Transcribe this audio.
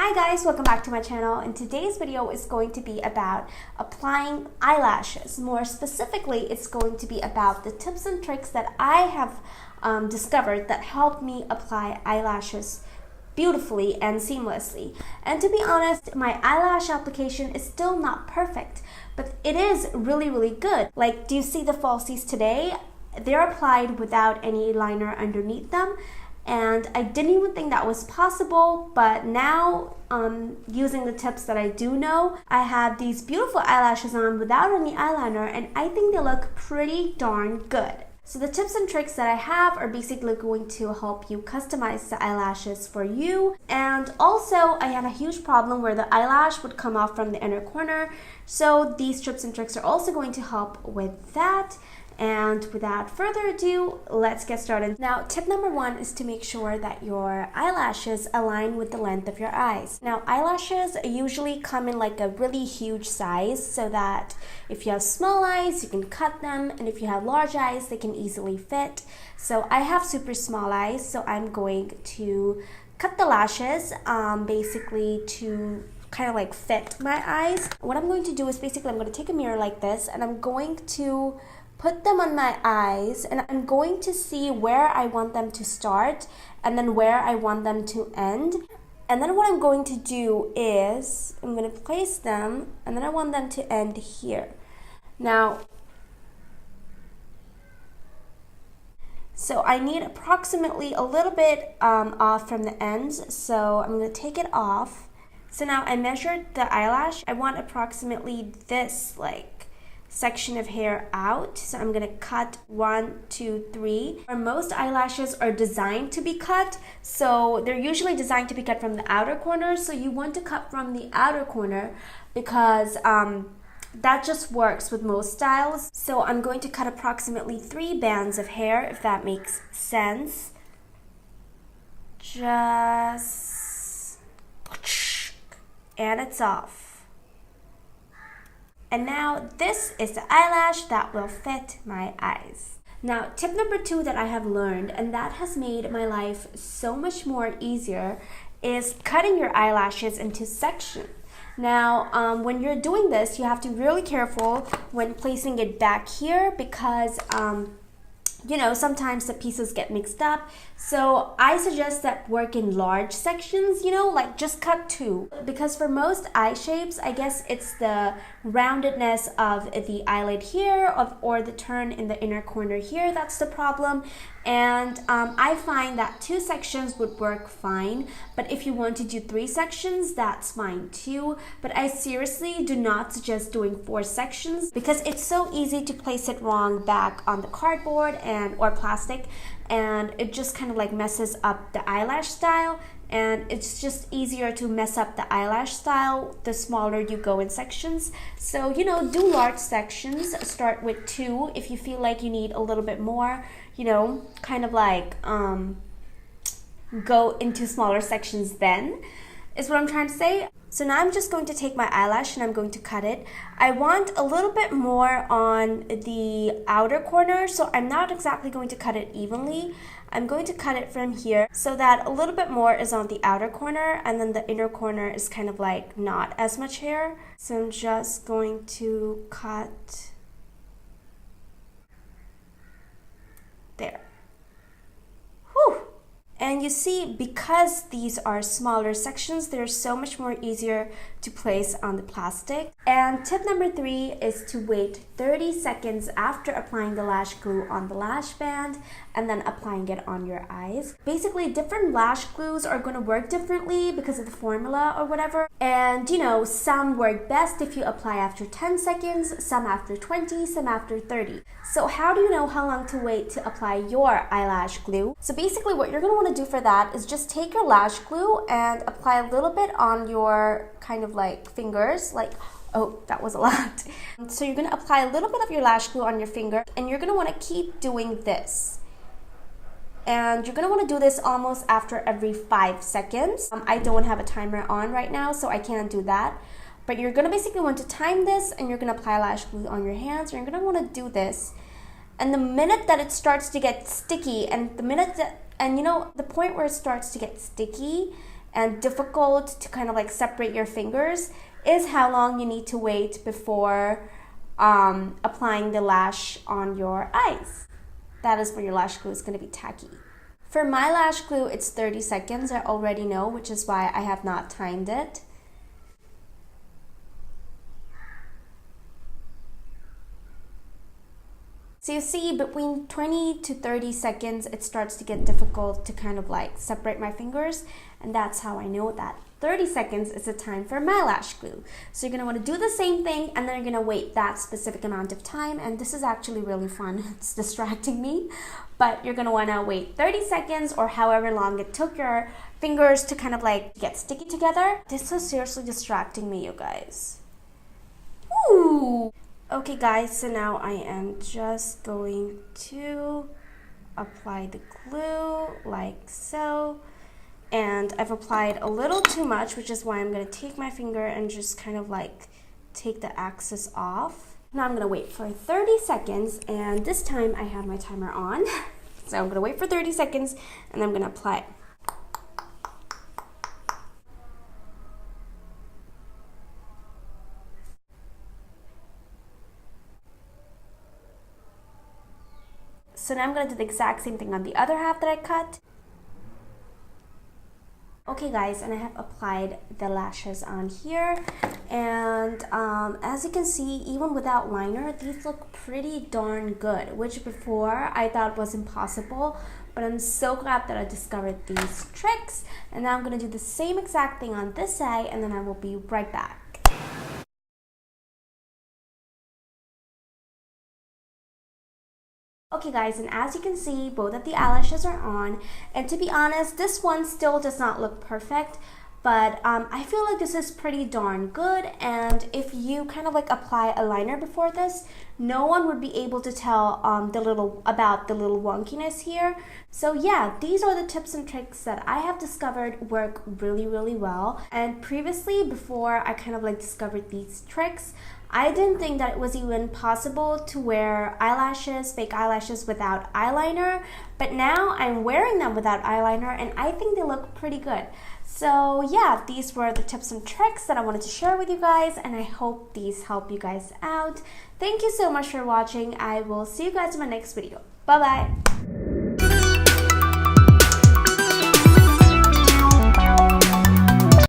Hi guys, welcome back to my channel, and today's video is going to be about applying eyelashes. More specifically, it's going to be about the tips and tricks that I have discovered that help me apply eyelashes beautifully and seamlessly. And to be honest, my eyelash application is still not perfect, but it is really good. Like, do you see the falsies today? They're applied without any liner underneath them. And I didn't even think that was possible, but now using the tips that I do know, I have these beautiful eyelashes on without any eyeliner, and I think they look pretty darn good. So the tips and tricks that I have are basically going to help you customize the eyelashes for you. And also, I had a huge problem where the eyelash would come off from the inner corner. So these tips and tricks are also going to help with that. And without further ado, let's get started. Now, tip number one is to make sure that your eyelashes align with the length of your eyes. Now, eyelashes usually come in like a really huge size, so that if you have small eyes, you can cut them, and if you have large eyes, they can easily fit. So I have super small eyes, so I'm going to cut the lashes basically to kind of like fit my eyes. What I'm going to do is basically I'm going to take a mirror like this, and I'm going to put them on my eyes, and I'm going to see where I want them to start and then where I want them to end. And then what I'm going to do is I'm going to place them, and then I want them to end here. Now, so I need approximately a little bit off from the ends, so I'm going to take it off. So now I measured the eyelash. I want approximately this section of hair out, so I'm gonna cut 1, 2, 3. Most eyelashes are designed to be cut, so they're usually designed to be cut from the outer corner, so you want to cut from the outer corner because that just works with most styles. So I'm going to cut approximately 3 bands of hair, if that makes sense. And it's off. And now this is the eyelash that will fit my eyes. Now, tip number 2 that I have learned, and that has made my life so much more easier, is cutting your eyelashes into sections. Now, when you're doing this, you have to be really careful when placing it back here because sometimes the pieces get mixed up. So I suggest that work in large sections, like just cut 2. Because for most eye shapes, I guess it's the roundedness of the eyelid here or the turn in the inner corner here that's the problem. And I find that 2 sections would work fine, but if you want to do 3 sections, that's fine too. But I seriously do not suggest doing 4 sections because it's so easy to place it wrong back on the cardboard or plastic, and it just kind of like messes up the eyelash style. And it's just easier to mess up the eyelash style the smaller you go in sections. So, do large sections. Start with 2 if you feel like you need a little bit more, kind of like go into smaller sections then, is what I'm trying to say. So now I'm just going to take my eyelash and I'm going to cut it. I want a little bit more on the outer corner, so I'm not exactly going to cut it evenly. I'm going to cut it from here so that a little bit more is on the outer corner, and then the inner corner is kind of like not as much hair. So I'm just going to cut there. Whew! And you see, because these are smaller sections, they're so much more easier to place on the plastic. And tip number 3 is to wait 30 seconds after applying the lash glue on the lash band and then applying it on your eyes. Basically, different lash glues are going to work differently because of the formula or whatever. And some work best if you apply after 10 seconds, some after 20, some after 30. So how do you know how long to wait to apply your eyelash glue? So basically what you're going to want to do for that is just take your lash glue and apply a little bit on your kind of like fingers, oh, that was a lot. So you're going to apply a little bit of your lash glue on your finger, and you're going to want to keep doing this. And you're going to want to do this almost after every 5 seconds. I don't have a timer on right now, so I can't do that. But you're going to basically want to time this, and you're going to apply lash glue on your hands. You're going to want to do this. And the minute that it starts to get sticky, and the point where it starts to get sticky and difficult to kind of like separate your fingers is how long you need to wait before applying the lash on your eyes. That is when your lash glue is going to be tacky. For my lash glue, it's 30 seconds. I already know, which is why I have not timed it. So you see, between 20 to 30 seconds, it starts to get difficult to kind of like separate my fingers. And that's how I know that 30 seconds is the time for my lash glue. So you're going to want to do the same thing, and then you're going to wait that specific amount of time. And this is actually really fun. It's distracting me. But you're going to want to wait 30 seconds or however long it took your fingers to kind of like get sticky together. This is seriously distracting me, you guys. Ooh. Okay guys, so now I am just going to apply the glue like so. And I've applied a little too much, which is why I'm going to take my finger and just kind of like take the excess off. Now I'm going to wait for 30 seconds, and this time I have my timer on. So I'm going to wait for 30 seconds and I'm going to apply it. So now I'm going to do the exact same thing on the other half that I cut. Okay guys, and I have applied the lashes on here, and as you can see, even without liner, these look pretty darn good, which before I thought was impossible, but I'm so glad that I discovered these tricks. And now I'm going to do the same exact thing on this side, and then I will be right back. Okay guys, and as you can see, both of the eyelashes are on, and to be honest, this one still does not look perfect, but I feel like this is pretty darn good. And if you kind of like apply a liner before this, no one would be able to tell about the little wonkiness here. So yeah, these are the tips and tricks that I have discovered work really well. And previously, before I kind of like discovered these tricks, I didn't think that it was even possible to wear eyelashes, fake eyelashes without eyeliner, but now I'm wearing them without eyeliner and I think they look pretty good. So yeah, these were the tips and tricks that I wanted to share with you guys, and I hope these help you guys out. Thank you so much for watching. I will see you guys in my next video. Bye bye.